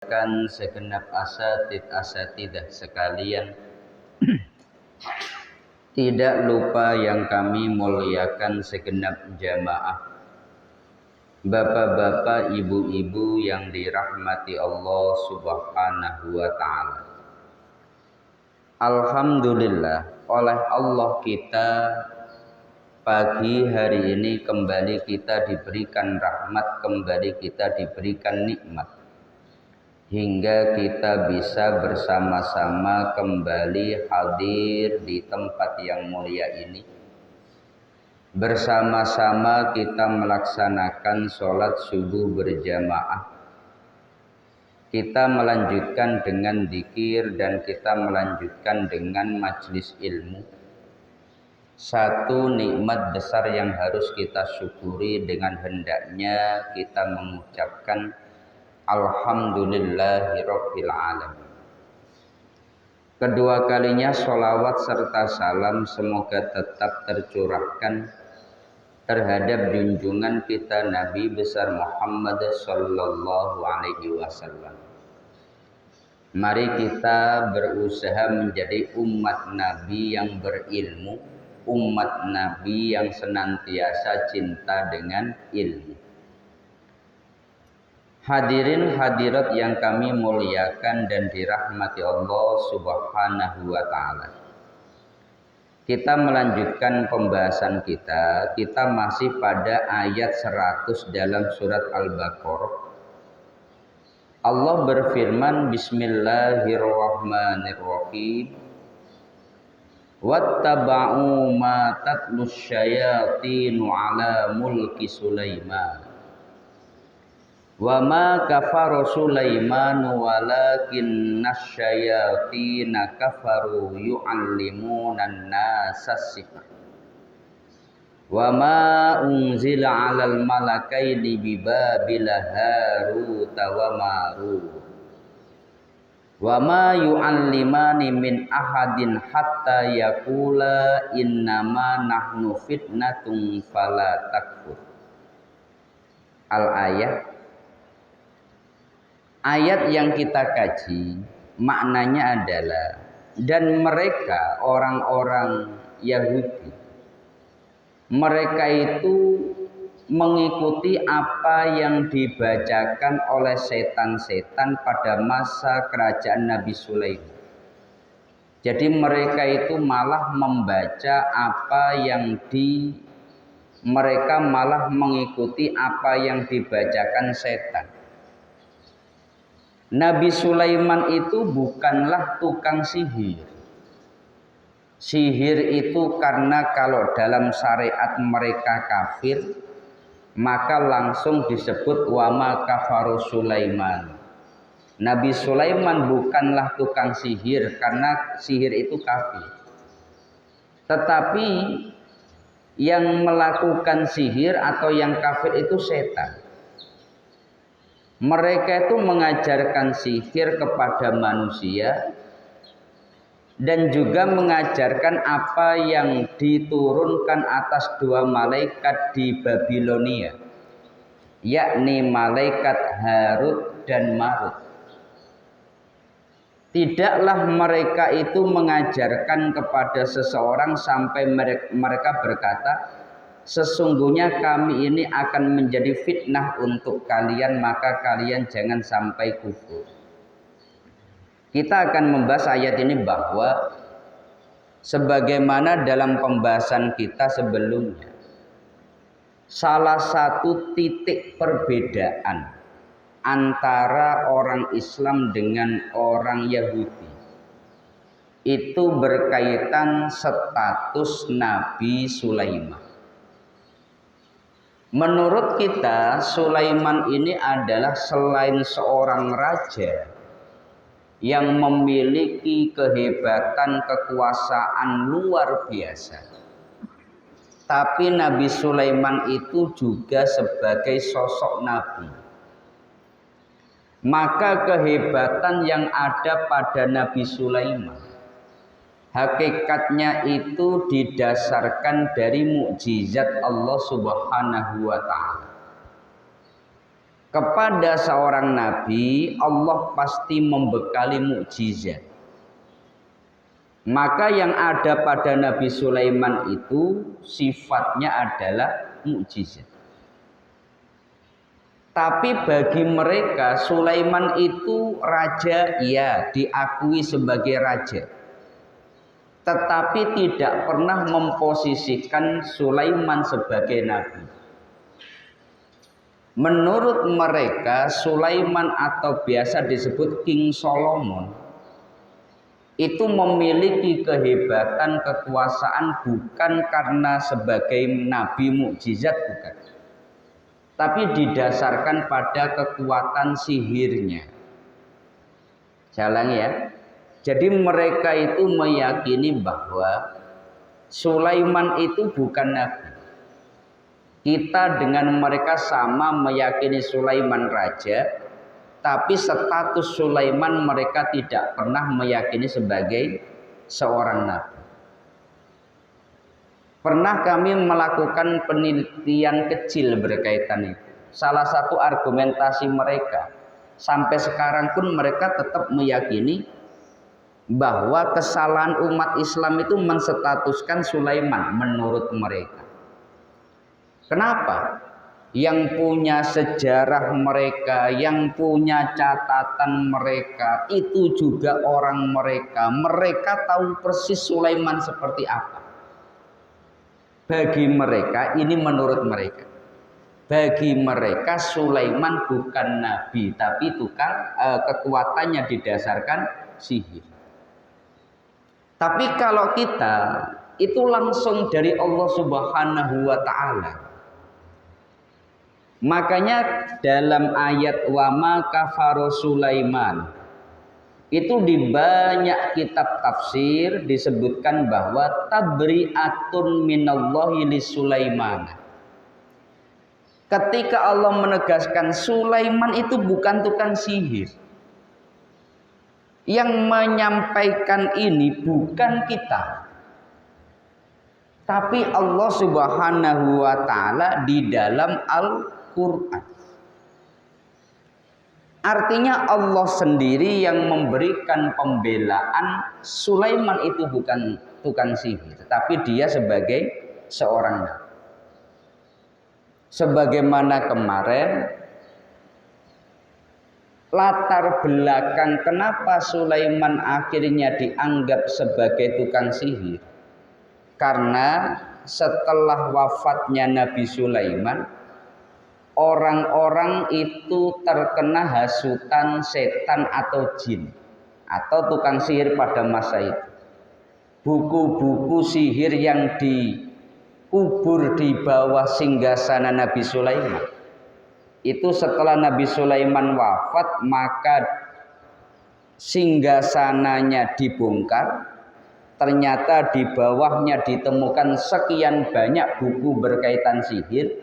Segenap asatidah sekalian, tidak lupa yang kami muliakan segenap jamaah, bapak-bapak, ibu-ibu yang dirahmati Allah Subhanahu wa ta'ala. Alhamdulillah, oleh Allah kita pagi hari ini kembali kita diberikan rahmat, kembali kita diberikan nikmat, hingga kita bisa bersama-sama kembali hadir di tempat yang mulia ini. Bersama-sama kita melaksanakan sholat subuh berjamaah. Kita melanjutkan dengan dzikir dan kita melanjutkan dengan majlis ilmu. Satu nikmat besar yang harus kita syukuri, dengan hendaknya kita mengucapkan Alhamdulillahirabbil alamin. Kedua kalinya sholawat serta salam semoga tetap tercurahkan terhadap junjungan kita Nabi besar Muhammad sallallahu alaihi wasallam. Mari kita berusaha menjadi umat Nabi yang berilmu, umat Nabi yang senantiasa cinta dengan ilmu. Hadirin hadirat yang kami muliakan dan dirahmati Allah Subhanahu wa ta'ala. Kita melanjutkan pembahasan kita. Kita masih pada ayat 100 dalam surat Al-Baqarah. Allah berfirman, Bismillahirrahmanirrahim. Wattaba'u ma tatlus syayatinu ala mulki Sulaiman. Wa ma kafara Sulaiman walakinnas syayatina kafaru yu'allimuna an-nasa as-sihr. Wa ma unzila 'alal malakaini bi Babila Harut wa Marut. Wa ma yu'allimani min ahadin hatta yaqula innama nahnu fitnatun fala takfur. Al-ayat. Ayat yang kita kaji maknanya adalah, dan mereka orang-orang Yahudi, mereka itu mengikuti apa yang dibacakan oleh setan-setan pada masa kerajaan Nabi Sulaiman. Jadi mereka itu malah membaca apa yang mereka malah mengikuti apa yang dibacakan setan. Nabi Sulaiman itu bukanlah tukang sihir. Sihir itu karena kalau dalam syariat mereka kafir, maka langsung disebut wama kafaru Sulaiman. Nabi Sulaiman bukanlah tukang sihir karena sihir itu kafir. Tetapi yang melakukan sihir atau yang kafir itu setan. Mereka itu mengajarkan sihir kepada manusia dan juga mengajarkan apa yang diturunkan atas dua malaikat di Babilonia, yakni malaikat Harut dan Marut. Tidaklah mereka itu mengajarkan kepada seseorang sampai mereka berkata, sesungguhnya kami ini akan menjadi fitnah untuk kalian, maka kalian jangan sampai kufur. Kita akan membahas ayat ini bahwa sebagaimana dalam pembahasan kita sebelumnya, salah satu titik perbedaan antara orang Islam dengan orang Yahudi itu berkaitan status Nabi Sulaiman. Menurut kita, Sulaiman ini adalah selain seorang raja yang memiliki kehebatan kekuasaan luar biasa, tapi Nabi Sulaiman itu juga sebagai sosok nabi. Maka kehebatan yang ada pada Nabi Sulaiman hakikatnya itu didasarkan dari mukjizat Allah Subhanahu wa ta'ala. kepada seorang nabi Allah pasti membekali mukjizat. Maka yang ada pada Nabi Sulaiman itu sifatnya adalah mukjizat. Tapi bagi mereka Sulaiman itu raja, ya, diakui sebagai raja. Tetapi tidak pernah memposisikan Sulaiman sebagai nabi. Menurut mereka Sulaiman atau biasa disebut King Solomon itu memiliki kehebatan kekuasaan bukan karena sebagai nabi mukjizat, bukan, tapi didasarkan pada kekuatan sihirnya. Jalan ya. Jadi mereka itu meyakini bahwa Sulaiman itu bukan nabi. Kita dengan mereka sama meyakini Sulaiman raja, tapi status Sulaiman mereka tidak pernah meyakini sebagai seorang nabi. Pernah kami melakukan penelitian kecil berkaitan itu. Salah satu argumentasi mereka, sampai sekarang pun mereka tetap meyakini bahwa kesalahan umat Islam itu menstatuskan Sulaiman menurut mereka. Kenapa? Yang punya sejarah mereka, yang punya catatan mereka, itu juga orang mereka. Mereka tahu persis Sulaiman seperti apa. Bagi mereka, ini menurut mereka, bagi mereka Sulaiman bukan nabi, tapi kekuatannya didasarkan sihir. Tapi kalau kita, itu langsung dari Allah Subhanahu wa Ta'ala. Makanya dalam ayat wa ma kafara Sulaiman itu di banyak kitab tafsir disebutkan bahwa tabri'atun minallahi li Sulaiman. Ketika Allah menegaskan Sulaiman itu bukan tukang sihir. Yang menyampaikan ini bukan kita, tapi Allah Subhanahu wa Ta'ala di dalam Al-Quran. Artinya Allah sendiri yang memberikan pembelaan Sulaiman itu bukan tukang sihir, tapi dia sebagai seorang nabi. Sebagaimana kemarin latar belakang kenapa Sulaiman akhirnya dianggap sebagai tukang sihir, karena setelah wafatnya Nabi Sulaiman, orang-orang itu terkena hasutan setan atau jin atau tukang sihir pada masa itu. Buku-buku sihir yang dikubur di bawah singgasana Nabi Sulaiman itu setelah Nabi Sulaiman wafat, maka singgasananya dibongkar. Ternyata di bawahnya ditemukan sekian banyak buku berkaitan sihir.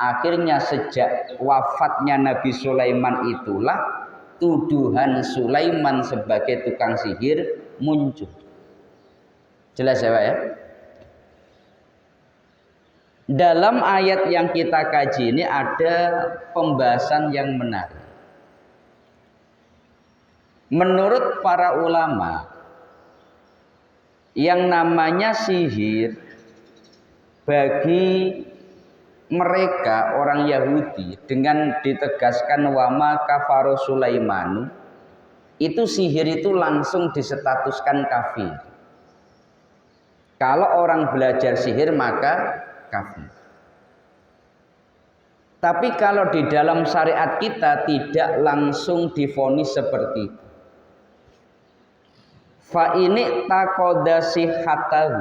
Akhirnya sejak wafatnya Nabi Sulaiman itulah tuduhan Sulaiman sebagai tukang sihir muncul. Jelas ya Pak ya? Dalam ayat yang kita kaji ini ada pembahasan yang menarik. Menurut para ulama, yang namanya sihir bagi mereka orang Yahudi dengan ditegaskan wama kafaro Sulaiman, itu sihir itu langsung disetatuskan kafir. Kalau orang belajar sihir maka kafir. Tapi kalau di dalam syariat kita tidak langsung divonis seperti itu. Fa ini taqoda sihhatahu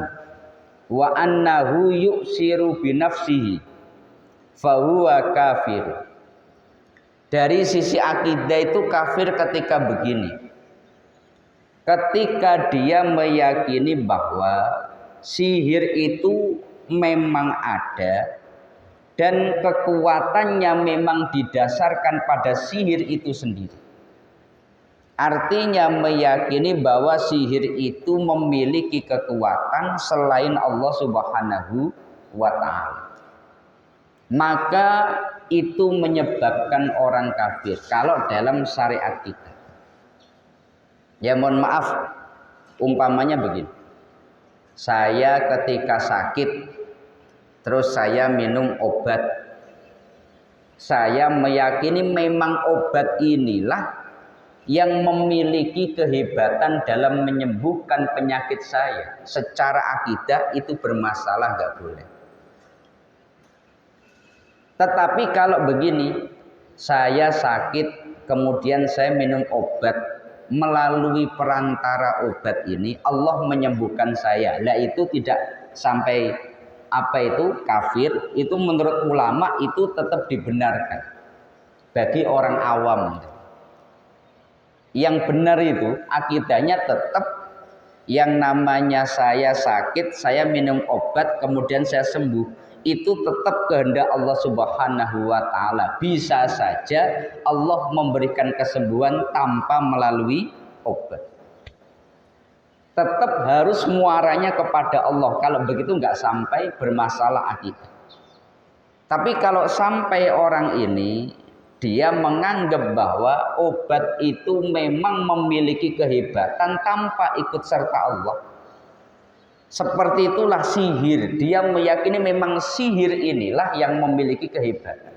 wa annahu yuksiru binafsihi fa huwa kafir. Dari sisi akidah itu kafir ketika begini. Ketika dia meyakini bahwa sihir itu memang ada dan kekuatannya memang didasarkan pada sihir itu sendiri. Artinya meyakini bahwa sihir itu memiliki kekuatan selain Allah Subhanahu wa Ta'ala. Maka itu menyebabkan orang kafir kalau dalam syariat kita. Ya mohon maaf, umpamanya begini. Saya ketika sakit terus saya minum obat. Saya meyakini memang obat inilah yang memiliki kehebatan dalam menyembuhkan penyakit saya. Secara akidah itu bermasalah, nggak boleh. Tetapi kalau begini, saya sakit, kemudian saya minum obat, melalui perantara obat ini Allah menyembuhkan saya. Lah itu tidak sampai apa itu kafir, itu menurut ulama itu tetap dibenarkan bagi orang awam. Yang benar itu akidahnya tetap yang namanya saya sakit, saya minum obat, kemudian saya sembuh. Itu tetap kehendak Allah Subhanahu wa Ta'ala. Bisa saja Allah memberikan kesembuhan tanpa melalui obat. Tetap harus muaranya kepada Allah. Kalau begitu nggak sampai bermasalah akidah. Tapi kalau sampai orang ini dia menganggap bahwa obat itu memang memiliki kehebatan tanpa ikut serta Allah. Seperti itulah sihir. Dia meyakini memang sihir inilah yang memiliki kehebatan.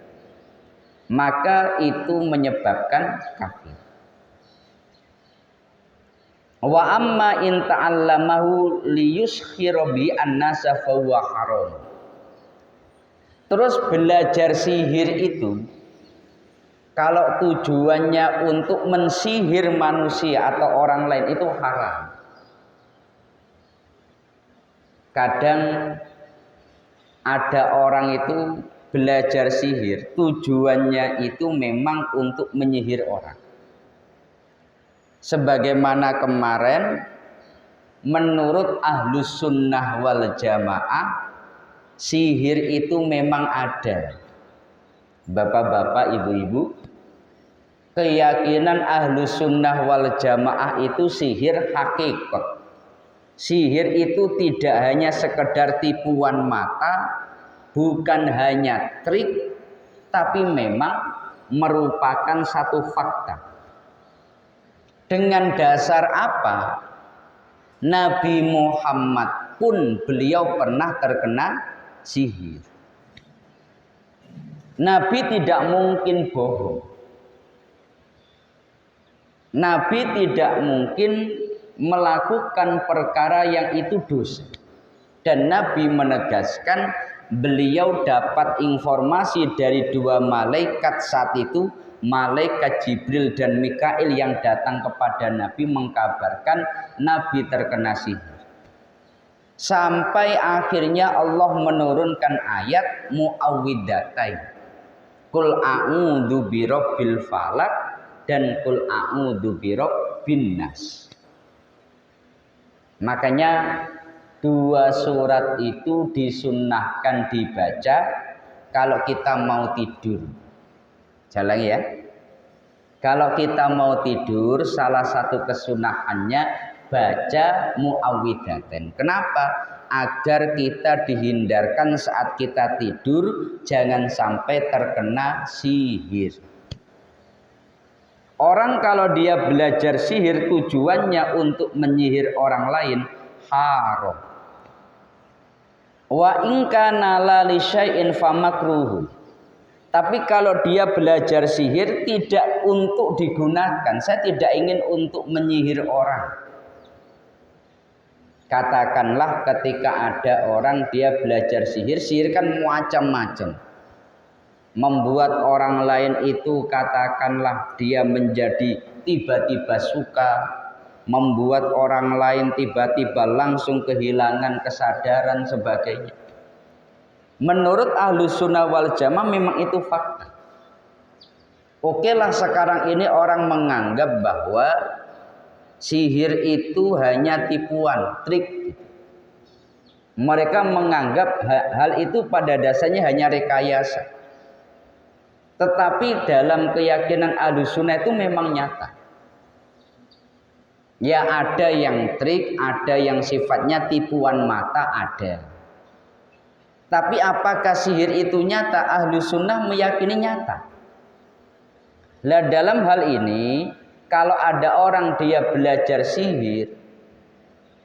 Maka itu menyebabkan kafir. Wa amma in ta'allamahu liyuskhira bi an-nasa fa huwa haram. Terus belajar sihir itu kalau tujuannya untuk mensihir manusia atau orang lain itu haram. Kadang ada orang itu belajar sihir, tujuannya itu memang untuk menyihir orang. Sebagaimana kemarin menurut Ahlus Sunnah wal Jamaah, sihir itu memang ada. Bapak-bapak, ibu-ibu, keyakinan Ahlus Sunnah wal Jamaah itu sihir hakikat. Sihir itu tidak hanya sekedar tipuan mata, bukan hanya trik, tapi memang merupakan satu fakta. Dengan dasar apa? Nabi Muhammad pun beliau pernah terkena sihir. Nabi tidak mungkin bohong. Nabi tidak mungkin melakukan perkara yang itu dosa. Dan Nabi menegaskan beliau dapat informasi dari dua malaikat saat itu, malaikat Jibril dan Mikail yang datang kepada Nabi mengkabarkan Nabi terkena sihir. Sampai akhirnya Allah menurunkan ayat muawwidatain. Qul a'udzu birabbil falaq dan qul a'udzu birabbin nas. Makanya dua surat itu disunnahkan dibaca kalau kita mau tidur. Jalan ya. Kalau kita mau tidur, salah satu kesunahannya baca muawwidatain. Kenapa? Agar kita dihindarkan saat kita tidur jangan sampai terkena sihir. Orang kalau dia belajar sihir tujuannya untuk menyihir orang lain haram. Wa in kana la li syai'in famakruh. Tapi kalau dia belajar sihir tidak untuk digunakan, saya tidak ingin untuk menyihir orang. Katakanlah ketika ada orang dia belajar sihir, sihir kan macam-macam. Membuat orang lain itu katakanlah dia menjadi tiba-tiba suka, membuat orang lain tiba-tiba langsung kehilangan kesadaran sebagainya. Menurut Ahlus Sunnah wal Jamaah memang itu fakta. Oke lah sekarang ini orang menganggap bahwa sihir itu hanya tipuan, trik. Mereka menganggap hal itu pada dasarnya hanya rekayasa. Tetapi dalam keyakinan Ahlus Sunnah itu memang nyata. Ya ada yang trik, ada yang sifatnya tipuan mata, ada. Tapi apakah sihir itu nyata? Ahlu sunnah meyakini nyata. Lah dalam hal ini, kalau ada orang dia belajar sihir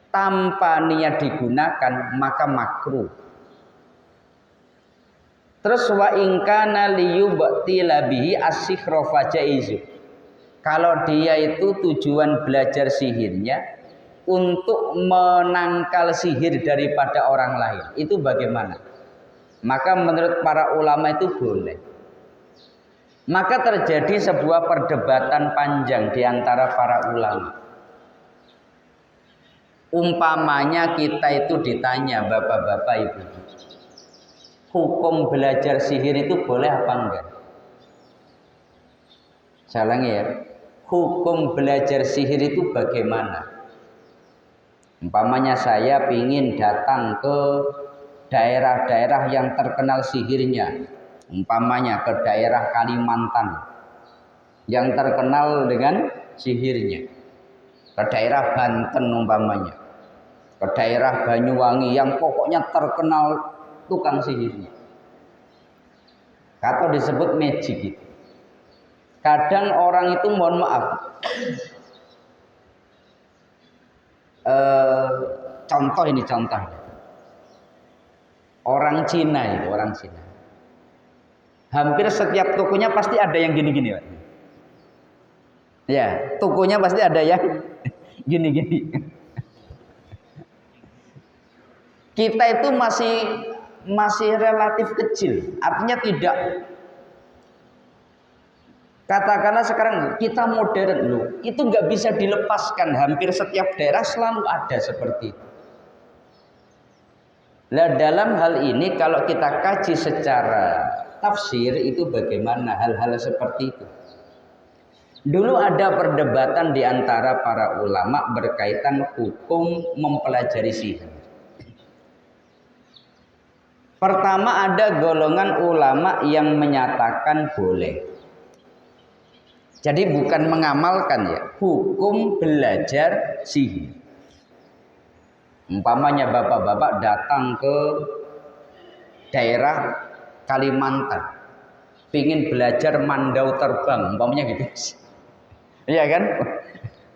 tanpa niat digunakan, maka makruh. Terus wa in kana liyubtila bihi as-sihra fajaizu. Kalau dia itu tujuan belajar sihirnya untuk menangkal sihir daripada orang lain, itu bagaimana? Maka menurut para ulama itu boleh. Maka terjadi sebuah perdebatan panjang di antara para ulama. Umpamanya kita itu ditanya bapak-bapak ibu, hukum belajar sihir itu boleh apa enggak? Salang ya, hukum belajar sihir itu bagaimana? Umpamanya saya ingin datang ke daerah-daerah yang terkenal sihirnya, umpamanya ke daerah Kalimantan yang terkenal dengan sihirnya, ke daerah Banten umpamanya, ke daerah Banyuwangi yang pokoknya terkenal tukang sihirnya, atau disebut magic gitu. Kadang orang itu, mohon maaf, contoh ini contoh. Orang Cina itu, orang Cina. Hampir setiap tokonya pasti ada yang gini-gini, Pak. Ya, tokonya pasti ada yang gini-gini. Kita itu masih relatif kecil, artinya tidak. Katakanlah sekarang kita modern loh, itu nggak bisa dilepaskan. Hampir setiap daerah selalu ada seperti itu. Nah, dalam hal ini kalau kita kaji secara tafsir itu bagaimana hal-hal seperti itu. Dulu ada perdebatan di antara para ulama berkaitan hukum mempelajari sihir. Pertama, ada golongan ulama yang menyatakan boleh. Jadi bukan mengamalkan ya, hukum belajar sihir. Umpamanya bapak-bapak datang ke daerah Kalimantan, pingin belajar mandau terbang, umpamanya gitu. Iya kan?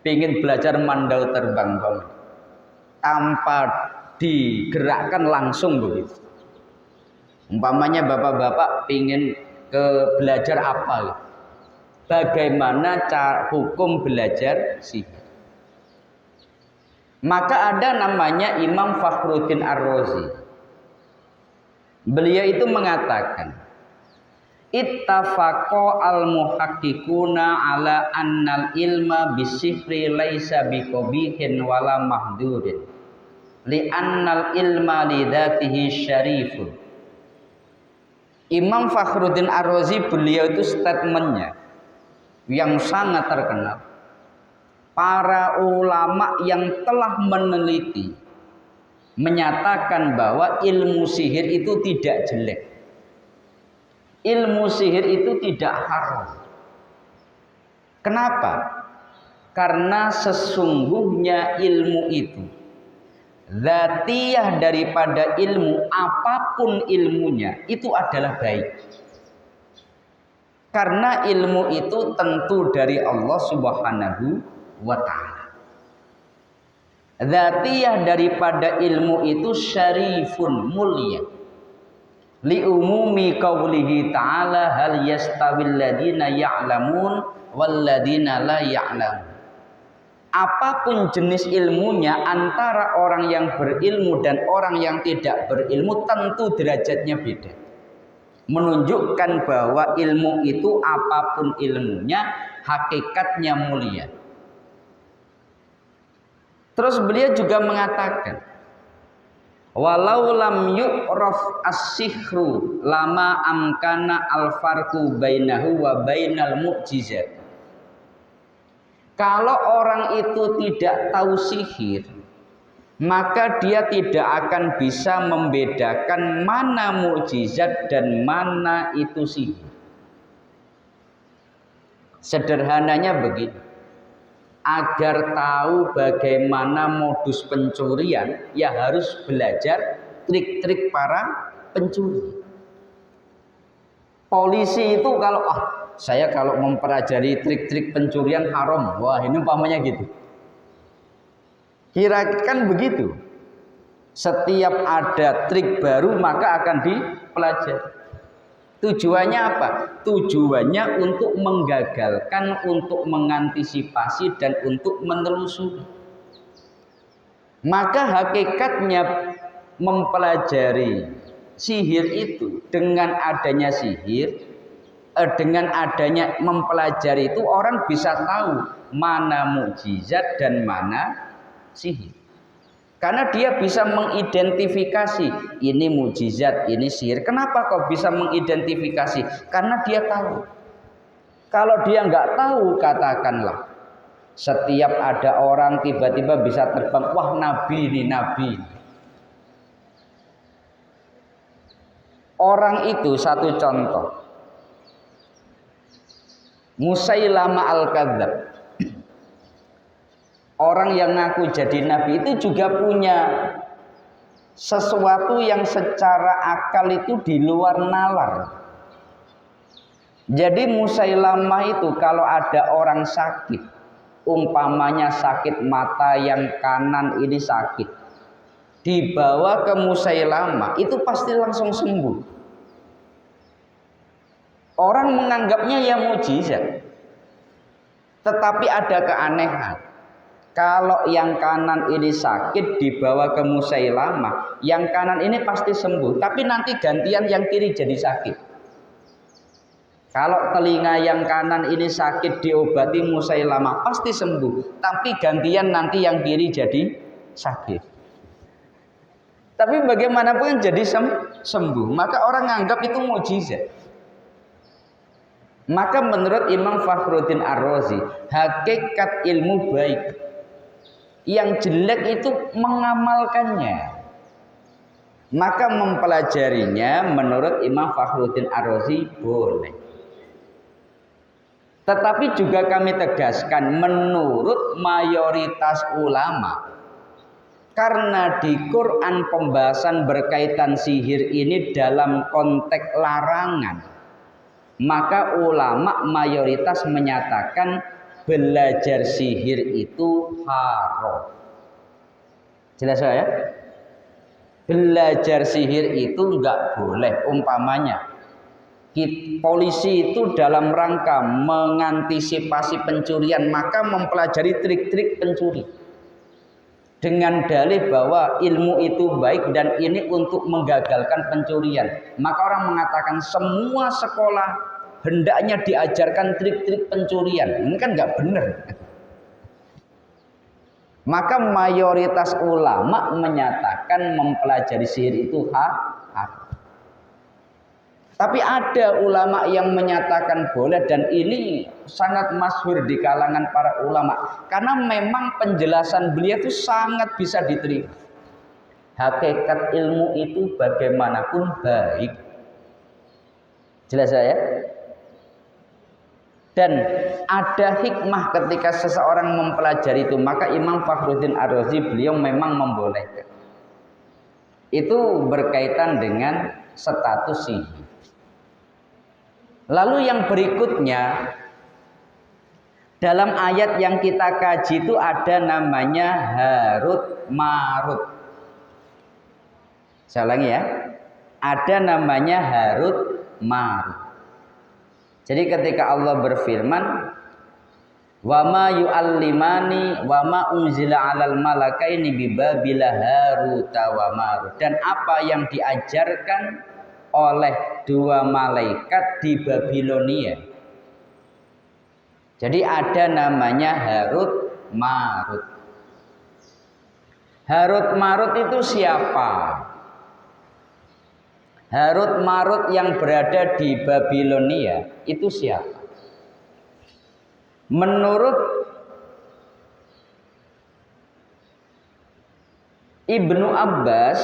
Pingin belajar mandau terbang, umpamanya. Tanpa digerakkan langsung begitu. Umpamanya bapak-bapak pingin ke belajar apa gitu. Bagaimana cara hukum belajar sihir? Maka ada namanya Imam Fakhruddin Ar-Razi. Beliau itu mengatakan, ittafaqa al-muhaqqiquna ala annal ilma bisihri laisa biqabihin wala mahdurin li annal ilma lidzatihi syarifun. Imam Fakhruddin Ar-Razi beliau itu statementnya yang sangat terkenal. Para ulama yang telah meneliti menyatakan bahwa ilmu sihir itu tidak jelek. Ilmu sihir itu tidak haram. Kenapa? Karena sesungguhnya ilmu itu, dzatiyah daripada ilmu, apapun ilmunya itu adalah baik. Karena ilmu itu tentu dari Allah Subhanahu wa ta'ala. Dzatiyah daripada ilmu itu syarifun, mulia. Li umumi qaulihi ta'ala hal yastawil ladina ya'lamun wal ladina la ya'lamun. Apapun jenis ilmunya, antara orang yang berilmu dan orang yang tidak berilmu tentu derajatnya beda. Menunjukkan bahwa ilmu itu apapun ilmunya, hakikatnya mulia. Terus beliau juga mengatakan, walau lam yu'raf as-sihru lama amkana al-farqu bainahu wa bainal mu'jizat. Kalau orang itu tidak tahu sihir, maka dia tidak akan bisa membedakan mana mukjizat dan mana itu sihir. Sederhananya begini. Agar tahu bagaimana modus pencurian, ya harus belajar trik-trik para pencuri. Polisi itu kalau saya kalau mempelajari trik-trik pencurian haram, wah ini umpamanya gitu. Kira-kan begitu. Setiap ada trik baru maka akan dipelajari. Tujuannya apa? Tujuannya untuk menggagalkan, untuk mengantisipasi dan untuk menelusuri. Maka hakikatnya mempelajari sihir itu dengan adanya sihir, dengan adanya mempelajari itu orang bisa tahu mana mukjizat dan mana sihir. Karena dia bisa mengidentifikasi ini mukjizat, ini sihir. Kenapa kok bisa mengidentifikasi? Karena dia tahu. Kalau dia nggak tahu, katakanlah setiap ada orang tiba-tiba bisa terbang, wah nabi ini nabi. Orang itu satu contoh, Musailama al-Kadzab, orang yang ngaku jadi nabi itu juga punya sesuatu yang secara akal itu di luar nalar. Jadi Musailama itu kalau ada orang sakit, umpamanya sakit mata yang kanan ini sakit, dibawa ke Musailama itu pasti langsung sembuh. Orang menganggapnya ya mukjizat. Tetapi ada keanehan. Kalau yang kanan ini sakit dibawa ke Musailama, yang kanan ini pasti sembuh, tapi nanti gantian yang kiri jadi sakit. Kalau telinga yang kanan ini sakit diobati Musailama pasti sembuh, tapi gantian nanti yang kiri jadi sakit. Tapi bagaimanapun jadi sembuh, maka orang menganggap itu mukjizat. Maka menurut Imam Fakhruddin Ar-Razi, hakikat ilmu baik, yang jelek itu mengamalkannya. Maka mempelajarinya menurut Imam Fakhruddin Ar-Razi boleh. Tetapi juga kami tegaskan menurut mayoritas ulama, karena di Quran pembahasan berkaitan sihir ini dalam konteks larangan, maka ulama mayoritas menyatakan belajar sihir itu haram. Jelas ya? Belajar sihir itu enggak boleh. Umpamanya polisi itu dalam rangka mengantisipasi pencurian, maka mempelajari trik-trik pencuri dengan dalih bahwa ilmu itu baik dan ini untuk menggagalkan pencurian. Maka orang mengatakan semua sekolah hendaknya diajarkan trik-trik pencurian. Ini kan nggak benar. Maka mayoritas ulama menyatakan mempelajari sihir itu haram. Tapi ada ulama yang menyatakan boleh, dan ini sangat masyhur di kalangan para ulama karena memang penjelasan beliau itu sangat bisa diterima. Hakikat ilmu itu bagaimanapun baik. Jelas ya? Dan ada hikmah ketika seseorang mempelajari itu, maka Imam Fakhruddin Ar-Razi beliau memang membolehkan. Itu berkaitan dengan status sihir. Lalu yang berikutnya, dalam ayat yang kita kaji itu ada namanya Harut Marut. Saya ulangi ya. Ada namanya Harut Marut. Jadi ketika Allah berfirman, wa ma yu'allimani wa ma unzila 'alal malakaini bi Babila Harut wa Marut, dan apa yang diajarkan oleh dua malaikat di Babilonia. Jadi ada namanya Harut Marut. Harut Marut itu siapa? Harut Marut yang berada di Babilonia itu siapa? Menurut Ibnu Abbas,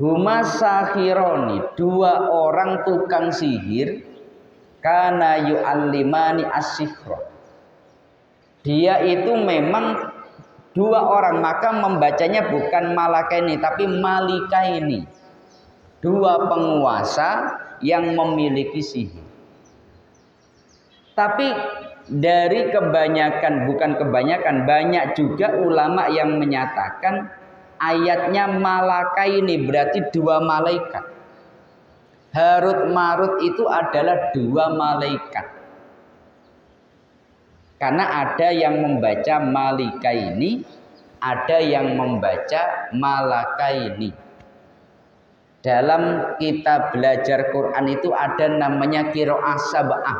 huma sahironi, dua orang tukang sihir, kana yu'allimani as-sihra. Dia itu memang dua orang, maka membacanya bukan malakaini tapi malikaini. dua penguasa yang memiliki sihir. Tapi dari kebanyakan, bukan kebanyakan, banyak juga ulama yang menyatakan ayatnya malakaini berarti dua malaikat. Harut Marut itu adalah dua malaikat. Karena ada yang membaca malikaini, ada yang membaca malakaini. Dalam kita belajar Quran itu ada namanya qiraah sab'ah.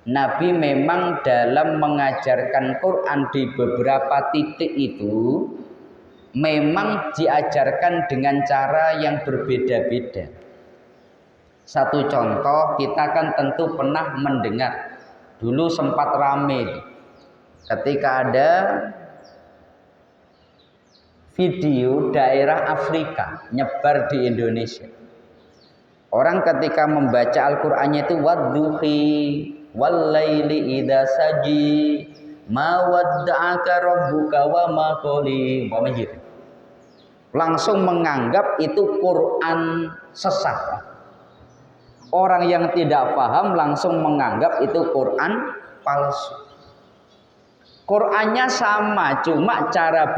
Nabi memang dalam mengajarkan Quran di beberapa titik itu memang diajarkan dengan cara yang berbeda-beda. Satu contoh, kita kan tentu pernah mendengar, dulu sempat rame ketika ada video daerah Afrika nyebar di Indonesia. Orang ketika membaca Al-Qur'annya itu wadduhi wallaili idza saji ma wadda'aka rabbuka wa ma qali, gitu. Langsung menganggap itu Quran sesat. Orang yang tidak paham langsung menganggap itu Quran palsu. Qurannya sama, cuma cara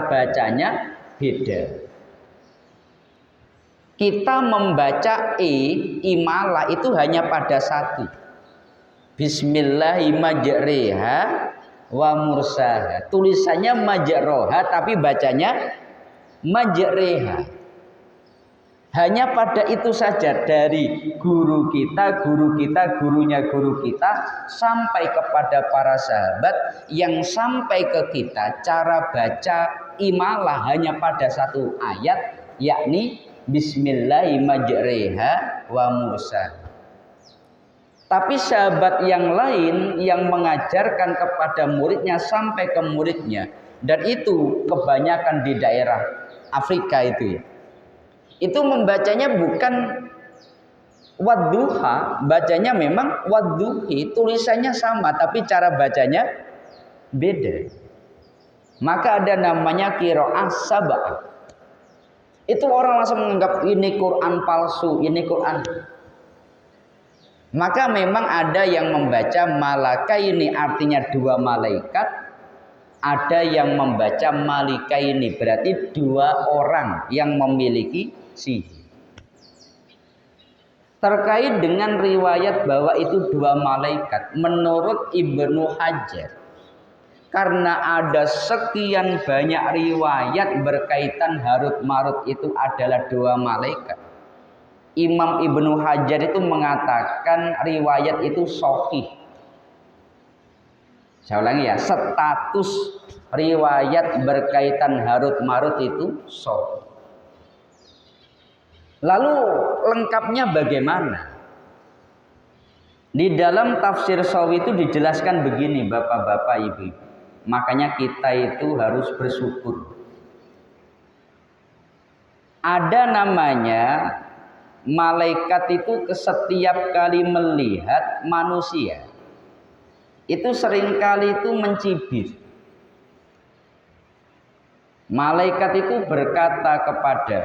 bacanya beda. Kita membaca imala itu hanya pada satu. Bismillahirrahmanirrahim wa mursaha. Tulisannya majroha tapi bacanya majreha. Hanya pada itu saja, dari guru kita, gurunya guru kita, sampai kepada para sahabat yang sampai ke kita cara baca imalah hanya pada satu ayat, yakni Bismillahirrahmanirrahim wa mursaha. Tapi sahabat yang lain yang mengajarkan kepada muridnya sampai ke muridnya, dan itu kebanyakan di daerah Afrika itu ya, itu membacanya bukan wadduha, bacanya memang wadduhi, tulisannya sama tapi cara bacanya beda. Maka ada namanya qiraah sab'ah. Itu orang langsung menganggap ini Quran palsu, ini Quran. Maka memang ada yang membaca malakaini artinya dua malaikat, ada yang membaca malikaini berarti dua orang yang memiliki sihir. Terkait dengan riwayat bahwa itu dua malaikat, menurut Ibnu Hajar, karena ada sekian banyak riwayat berkaitan Harut Marut itu adalah dua malaikat, Imam Ibnu Hajar itu mengatakan riwayat itu sahih. Saya ulangi ya, status riwayat berkaitan Harut Marut itu sahih. Lalu lengkapnya bagaimana? Di dalam tafsir Sawi itu dijelaskan begini, bapak-bapak, ibu. Makanya kita itu harus bersyukur. Ada namanya malaikat itu setiap kali melihat manusia itu seringkali itu mencibir. Malaikat itu berkata kepada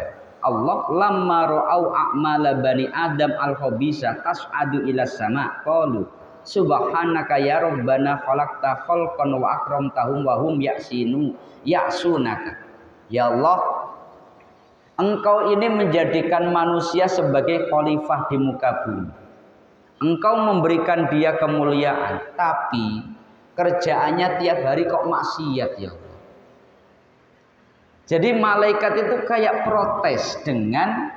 Allah, lamma ra'au a'mala bani Adam al-khabisa tas'adu ila sama qalu subhanaka ya rabbana khalaqta khalqan wa akramtahum wa hum ya'sunaka. Ya Allah, Engkau ini menjadikan manusia sebagai khalifah di muka bumi. Engkau memberikan dia kemuliaan, tapi kerjaannya tiap hari kok maksiat, ya Allah. Jadi malaikat itu kayak protes dengan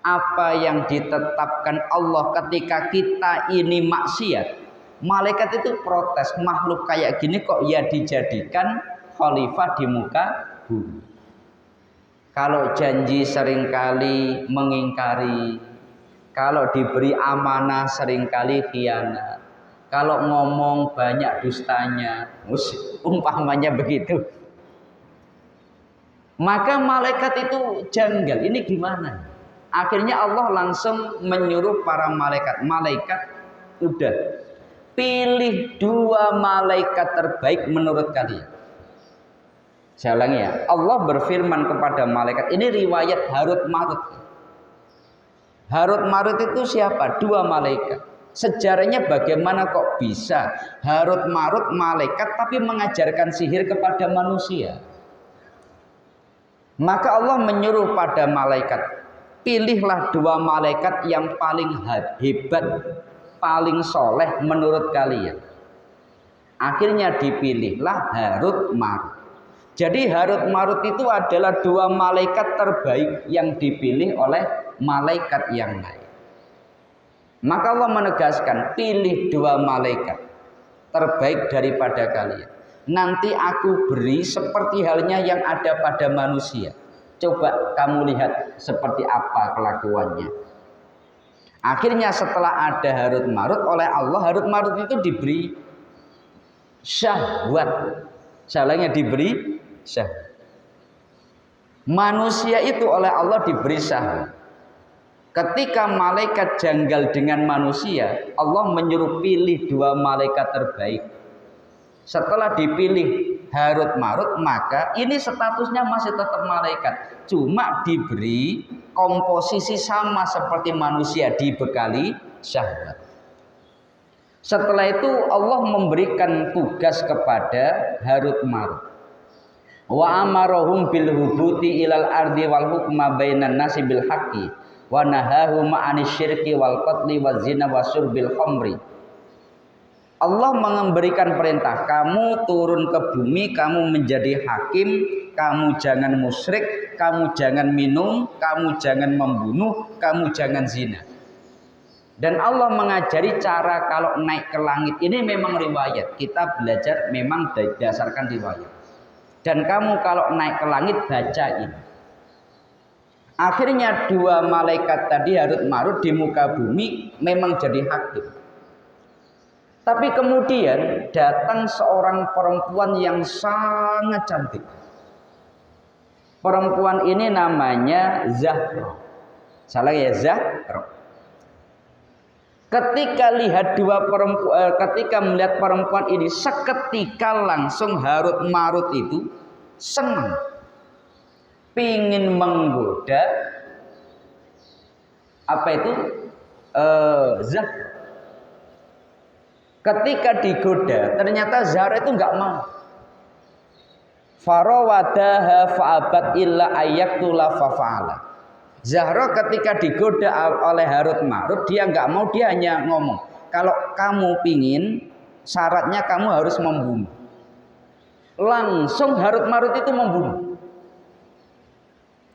apa yang ditetapkan Allah ketika kita ini maksiat. Malaikat itu protes, makhluk kayak gini kok ya dijadikan khalifah di muka bumi. Kalau janji seringkali mengingkari, kalau diberi amanah seringkali khianat, kalau ngomong banyak dustanya, umpamanya begitu. Maka malaikat itu janggal, ini gimana? Akhirnya Allah langsung menyuruh para malaikat, udah pilih dua malaikat terbaik menurut kalian. Saya ulangi ya, Allah berfirman kepada malaikat, ini riwayat Harut Marut. Harut Marut itu siapa? Dua malaikat. Sejarahnya bagaimana kok bisa Harut Marut malaikat tapi mengajarkan sihir kepada manusia? Maka Allah menyuruh pada malaikat, pilihlah dua malaikat yang paling hebat, paling soleh menurut kalian. Akhirnya dipilihlah Harut Marut. Jadi Harut Marut itu adalah dua malaikat terbaik yang dipilih oleh malaikat yang lain. Maka Allah menegaskan, pilih dua malaikat terbaik daripada kalian. Nanti aku beri seperti halnya yang ada pada manusia. Coba kamu lihat seperti apa kelakuannya. Akhirnya setelah ada Harut Marut oleh Allah, Harut Marut itu diberi syahwat. Salahnya diberi syahwat. Manusia itu oleh Allah diberi syahwat. Ketika malaikat janggal dengan manusia, Allah menyuruh pilih dua malaikat terbaik. Setelah dipilih Harut Marut, maka ini statusnya masih tetap malaikat, cuma diberi komposisi sama seperti manusia, dibekali syahwat. Setelah itu Allah memberikan tugas kepada Harut Marut. Wa amarahum bil hubuti ilal ardi wal hukma bainan nasi bil haqqi wa nahahu ma'anis syirki wal qatli waz zina wasyurbil khamri. Allah memberikan perintah, kamu turun ke bumi, kamu menjadi hakim, kamu jangan musyrik, kamu jangan minum, kamu jangan membunuh, kamu jangan zina. Dan Allah mengajari cara kalau naik ke langit. Ini memang riwayat, kita belajar memang berdasarkan riwayat. Dan kamu kalau naik ke langit baca ini. Akhirnya dua malaikat tadi Harut Marut di muka bumi memang jadi hakim. Tapi kemudian datang seorang perempuan yang sangat cantik. Perempuan ini namanya Zahra. Salah ya, Zahra. Ketika melihat perempuan ini, seketika langsung Harut Marut itu senang, pingin menggoda apa itu Zahra. Ketika digoda, ternyata Zahra itu nggak mau. Farawadaha fa'abat illa ayaktula fa'ala. Zahra ketika digoda oleh Harut Marut, dia nggak mau, dia hanya ngomong, kalau kamu pingin, syaratnya kamu harus membunuh. Langsung Harut Marut itu membunuh.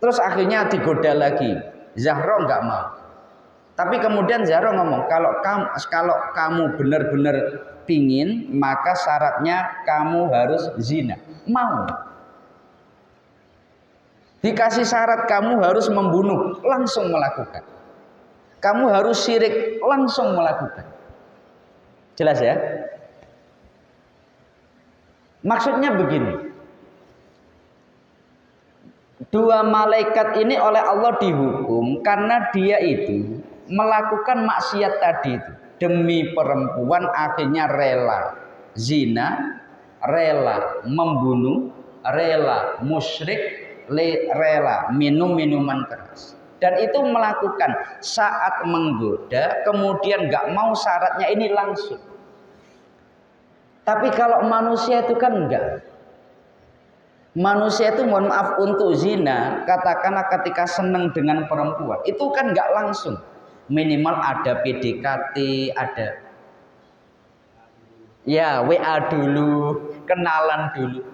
Terus akhirnya digoda lagi, Zahra nggak mau. Tapi kemudian Zahra ngomong, kalau kamu benar-benar pingin, maka syaratnya kamu harus zina. Mau. Dikasih syarat kamu harus membunuh, langsung melakukan. Kamu harus syirik, langsung melakukan. Jelas ya? Maksudnya begini. Dua malaikat ini oleh Allah dihukum karena dia itu melakukan maksiat tadi itu. Demi perempuan akhirnya rela zina, rela membunuh, rela musyrik, rela minum minuman keras. Dan itu melakukan saat menggoda, kemudian gak mau syaratnya ini langsung. Tapi kalau manusia itu kan enggak. Manusia itu mohon maaf untuk zina, katakanlah ketika senang dengan perempuan, itu kan enggak langsung. Minimal ada PDKT, ada ya WA dulu, kenalan dulu.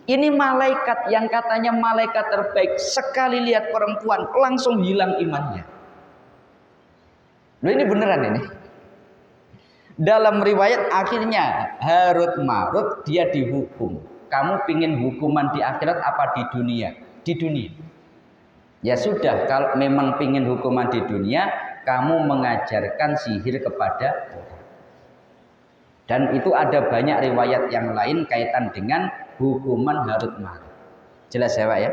Ini malaikat yang katanya malaikat terbaik, sekali lihat perempuan langsung hilang imannya. Loh, ini beneran ini. Dalam riwayat akhirnya Harut Marut dia dihukum. Kamu pingin hukuman di akhirat apa di dunia? Di dunia. Ya sudah, kalau memang pingin hukuman di dunia, kamu mengajarkan sihir kepada orang. Dan itu ada banyak riwayat yang lain kaitan dengan hukuman Harut Marut. Jelas ya Pak ya?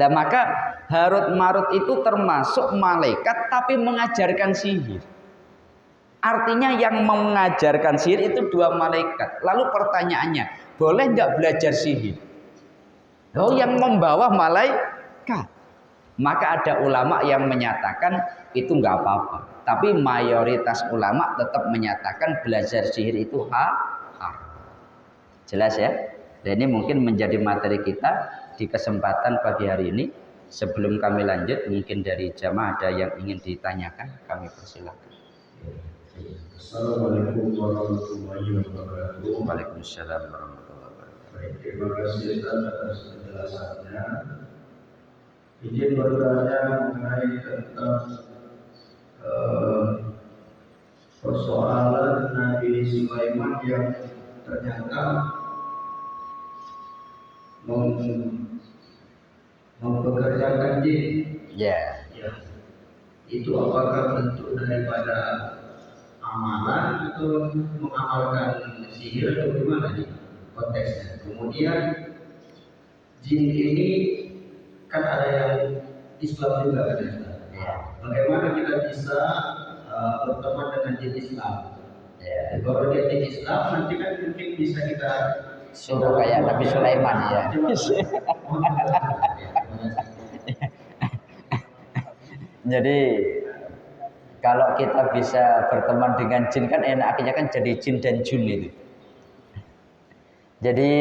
Lah maka Harut Marut itu termasuk malaikat tapi mengajarkan sihir. Artinya yang mengajarkan sihir itu dua malaikat. Lalu pertanyaannya, boleh nggak belajar sihir? Oh, yang membawa malaikat. Maka ada ulama yang menyatakan itu nggak apa-apa. Tapi mayoritas ulama tetap menyatakan belajar sihir itu haram. Jelas ya? Dan ini mungkin menjadi materi kita di kesempatan pagi hari ini. Sebelum kami lanjut, mungkin dari jamaah ada yang ingin ditanyakan, kami persilakan. Assalamualaikum warahmatullahi wabarakatuh. Waalaikumsalam warahmatullahi wabarakatuh. Terima kasih atas penjelasannya. Izin bertanya mengenai tentang persoalan Nabi Sulaiman yang ternyata mempekerjakan jin. Ya. Ya. Itu apakah bentuk daripada amalan atau mengamalkan sihir atau gimana nih konteksnya? Kemudian jin ini kan ada yang Islam juga kan ya. Bagaimana kita bisa berteman dengan jin Islam? Ya. Kalau dia jin Islam nanti kan mungkin bisa kita suruh kayak Nabi Sulaiman ya. Jadi kalau kita bisa berteman dengan jin kan enak, akhirnya kan jadi jin dan jun itu. Jadi